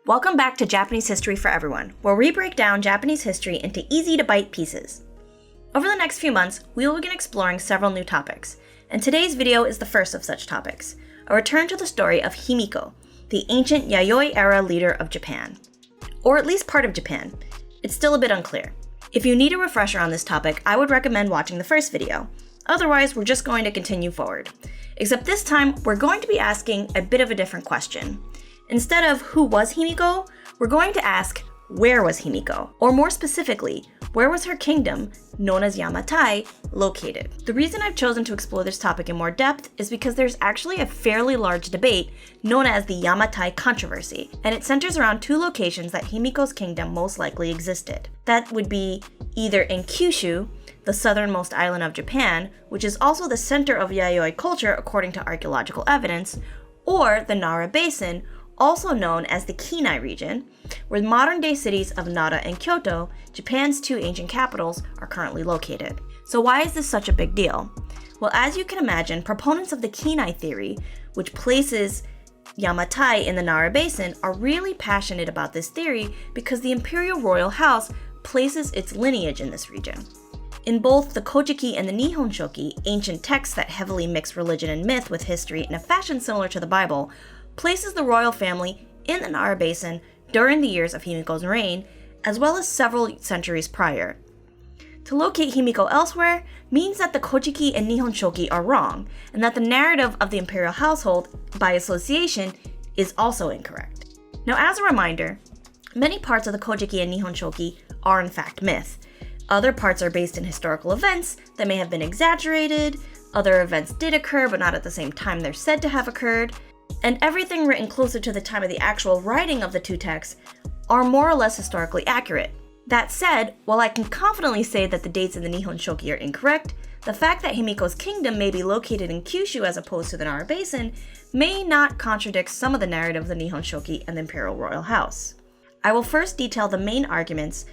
Welcome back to Japanese History for Everyone, where we break down Japanese history into easy-to-bite pieces. Over the next few months, we will begin exploring several new topics, and today's video is the first of such topics, a return to the story of Himiko, the ancient Yayoi Era leader of Japan. Or at least part of Japan. It's still a bit unclear. If you need a refresher on this topic, I would recommend watching the first video. Otherwise, we're just going to continue forward. Except this time, we're going to be asking a bit of a different question. Instead of who was Himiko, we're going to ask where was Himiko? Or more specifically, where was her kingdom, known as Yamatai, located? The reason I've chosen to explore this topic in more depth is because there's actually a fairly large debate known as the Yamatai Controversy, and it centers around two locations that Himiko's kingdom most likely existed. That would be either in Kyushu, the southernmost island of Japan, which is also the center of Yayoi culture according to archaeological evidence, or the Nara Basin, also known as the Kinai region, where modern-day cities of Nara and Kyoto, Japan's two ancient capitals, are currently located. So why is this such a big deal? Well, as you can imagine, proponents of the Kinai theory, which places Yamatai in the Nara Basin, are really passionate about this theory because the imperial royal house places its lineage in this region. In both the Kojiki and the Nihon Shoki, ancient texts that heavily mix religion and myth with history in a fashion similar to the Bible, places the royal family in the Nara Basin during the years of Himiko's reign, as well as several centuries prior. To locate Himiko elsewhere means that the Kojiki and Nihon Shoki are wrong, and that the narrative of the imperial household, by association, is also incorrect. Now, as a reminder, many parts of the Kojiki and Nihon Shoki are in fact myth. Other parts are based in historical events that may have been exaggerated, other events did occur but not at the same time they're said to have occurred, and everything written closer to the time of the actual writing of the two texts are more or less historically accurate. That said, while I can confidently say that the dates in the Nihon Shoki are incorrect, the fact that Himiko's kingdom may be located in Kyushu as opposed to the Nara Basin may not contradict some of the narrative of the Nihon Shoki and the Imperial Royal House. I will first detail the main arguments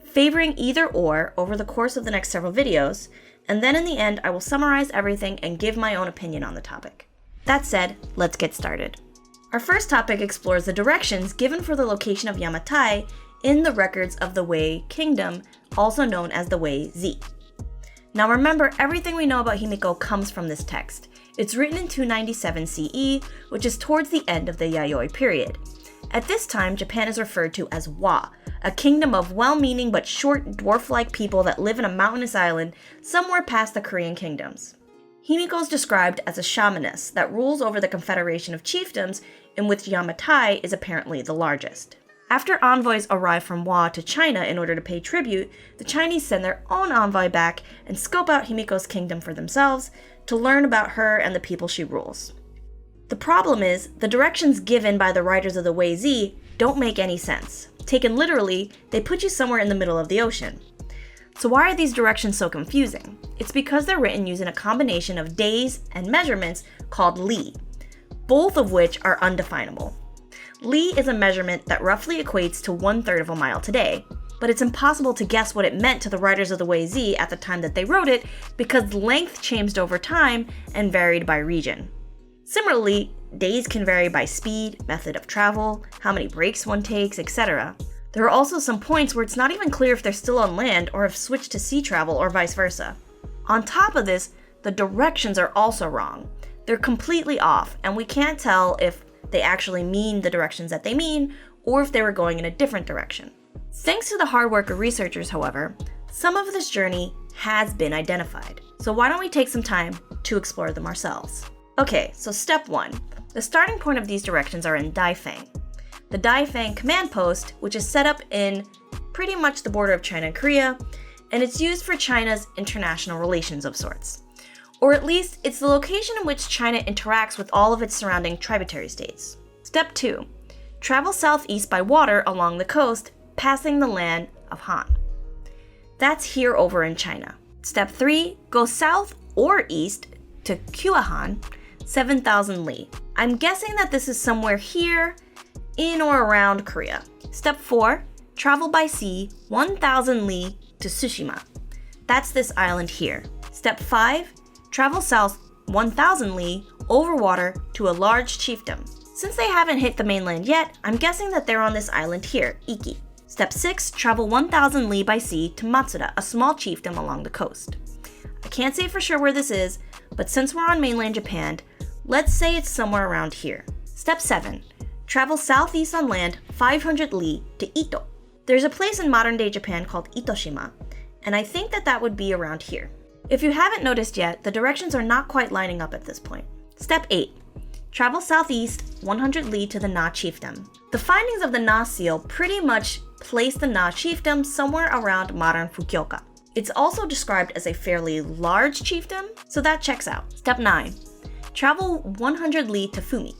favoring either or over the course of the next several videos, and then in the end I will summarize everything and give my own opinion on the topic. That said, let's get started. Our first topic explores the directions given for the location of Yamatai in the records of the Wei Kingdom, also known as the Wei Zi. Now remember, everything we know about Himiko comes from this text. It's written in 297 CE, which is towards the end of the Yayoi period. At this time, Japan is referred to as Wa, a kingdom of well-meaning but short dwarf-like people that live in a mountainous island somewhere past the Korean kingdoms. Himiko is described as a shamaness that rules over the confederation of chiefdoms, in which Yamatai is apparently the largest. After envoys arrive from Wa to China in order to pay tribute, the Chinese send their own envoy back and scope out Himiko's kingdom for themselves to learn about her and the people she rules. The problem is, the directions given by the writers of the Wei Zi don't make any sense. Taken literally, they put you somewhere in the middle of the ocean. So why are these directions so confusing? It's because they're written using a combination of days and measurements called li, both of which are undefinable. Li is a measurement that roughly equates to 1/3 of a mile today, but it's impossible to guess what it meant to the writers of the Wei Zi at the time that they wrote it because length changed over time and varied by region. Similarly, days can vary by speed, method of travel, how many breaks one takes, etc. There are also some points where it's not even clear if they're still on land or have switched to sea travel or vice versa. On top of this, the directions are also wrong. They're completely off, and we can't tell if they actually mean the directions that they mean or if they were going in a different direction. Thanks to the hard work of researchers, however, some of this journey has been identified. So why don't we take some time to explore them ourselves? Okay, so step 1. The starting point of these directions are in Daifang. The Daifang command post, which is set up in pretty much the border of China and Korea, and it's used for China's international relations of sorts. Or at least, it's the location in which China interacts with all of its surrounding tributary states. Step 2. Travel southeast by water along the coast, passing the land of Han. That's here over in China. Step 3. Go south or east to Kyohan, 7,000 li. I'm guessing that this is somewhere here, in or around Korea. Step 4. Travel by sea, 1,000 li to Tsushima. That's this island here. Step 5. Travel south 1,000 li over water to a large chiefdom. Since they haven't hit the mainland yet, I'm guessing that they're on this island here, Iki. Step 6, travel 1,000 li by sea to Matsuda, a small chiefdom along the coast. I can't say for sure where this is, but since we're on mainland Japan, let's say it's somewhere around here. Step 7, travel southeast on land 500 li to Ito. There's a place in modern day Japan called Itoshima, and I think that would be around here. If you haven't noticed yet, the directions are not quite lining up at this point. Step 8, travel southeast 100 li to the Na chiefdom. The findings of the Na seal pretty much place the Na chiefdom somewhere around modern Fukuoka. It's also described as a fairly large chiefdom, so that checks out. Step 9, travel 100 li to Fumi.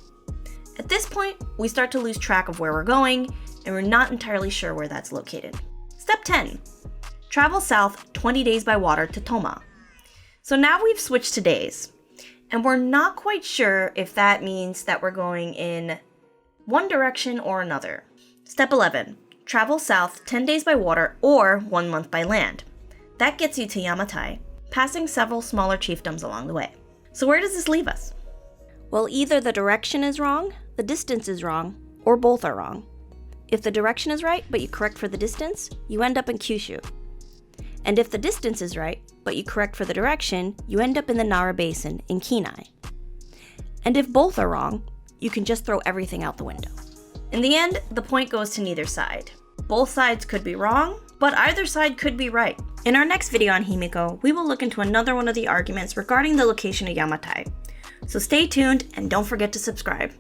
At this point, we start to lose track of where we're going, and we're not entirely sure where that's located. Step 10, travel south 20 days by water to Toma. So now we've switched to days, and we're not quite sure if that means that we're going in one direction or another. Step 11, travel south 10 days by water or 1 month by land. That gets you to Yamatai, passing several smaller chiefdoms along the way. So where does this leave us? Well, either the direction is wrong, the distance is wrong, or both are wrong. If the direction is right, but you correct for the distance, you end up in Kyushu. And if the distance is right, but you correct for the direction, you end up in the Nara Basin in Kinai. And if both are wrong, you can just throw everything out the window. In the end, the point goes to neither side. Both sides could be wrong, but either side could be right. In our next video on Himiko, we will look into another one of the arguments regarding the location of Yamatai. So stay tuned and don't forget to subscribe.